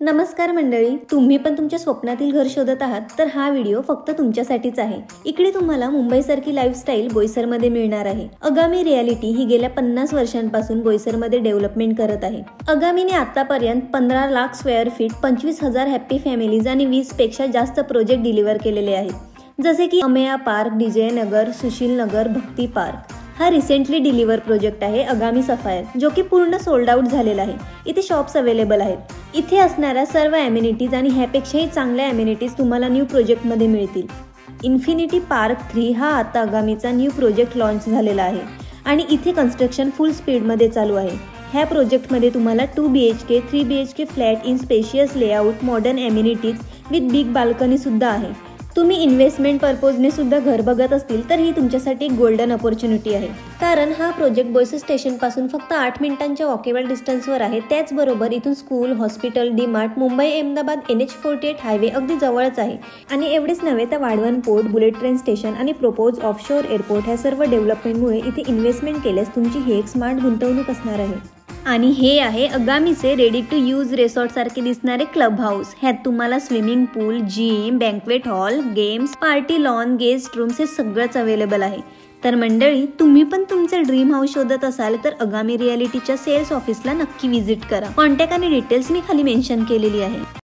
नमस्कार मंडळी, तुम्ही पण तुमच्या स्वप्नातील घर शोधत आहात तर हा व्हिडिओ फक्त तुमच्यासाठीच आहे। इकडे तुम्हाला मुंबईसारखी लाईफस्टाईल बोईसरमध्ये मिळणार आहे। अगामी रियालिटी ही गेल्या 50 वर्षांपासून बोईसरमध्ये डेव्हलपमेंट करत आहे। अगामीने आतापर्यंत 15 lakh square feet, 25,000 happy families आणि 20 पेक्षा जास्त प्रोजेक्ट डिलिव्हर केलेले आहेत, जसे की अमेया पार्क, विजय नगर, सुशील नगर, भक्ती पार्क। हा रिसेंटली डिलिव्हर प्रोजेक्ट आहे अगामी सफायर, जो की पूर्ण सोल्ड आउट झालेला आहे। इथे शॉप्स अवेलेबल आहेत। इथे असणाऱ्या सर्व ॲम्युनिटीज आणि ह्यापेक्षाही चांगल्या ॲम्युनिटीज तुम्हाला न्यू प्रोजेक्टमध्ये मिळतील। इन्फिनिटी पार्क 3 हा आता आगामीचा न्यू प्रोजेक्ट लॉन्च झालेला आहे आणि इथे कन्स्ट्रक्शन फुल स्पीडमध्ये चालू आहे। ह्या प्रोजेक्टमध्ये तुम्हाला 2 BHK, 3 BHK flat in spacious layout, modern amenities with big balcony सुद्धा आहे। तुम्ही इन्व्हेस्टमेंट पर्पजने सुद्धा घर बघत असतील तर ही तुमच्यासाठी गोल्डन अपॉर्च्युनिटी आहे, कारण हा प्रोजेक्ट बोईसर स्टेशन पासून फक्त 8 मिनिटांच्या वॉकेबल डिस्टन्सवर आहे। त्याचबरोबर इथून school, hospital, DMart, Mumbai Ahmedabad NH48 highway अगदी जवळच आहे। आणि एवढेच नव्हे तर वाढवण पोर्ट, बुलेट ट्रेन स्टेशन आणि प्रपोज ऑफशोर एअरपोर्ट ह्या सर्व डेव्हलपमेंटमुळे इथे इन्व्हेस्टमेंट केल्यास तुमची ही एक स्मार्ट गुंतवणूक असणार आहे। आणि हे आहे अगामीचे रेडी टू यूज रिसॉर्ट सारखे दिसणारे क्लब हाऊस। ह्यात तुम्हाला swimming pool, gym, banquet hall, games, party lawn, guest rooms हे सगळंच अवेलेबल आहे। तर मंडळी, तुम्ही पण तुमचे ड्रीम हाऊस शोधत असाल तर अगामी रियालिटीच्या सेल्स ऑफिसला नक्की व्हिजिट करा। कॉन्टॅक्ट आणि डिटेल्स मी खाली मेन्शन केलेली आहे।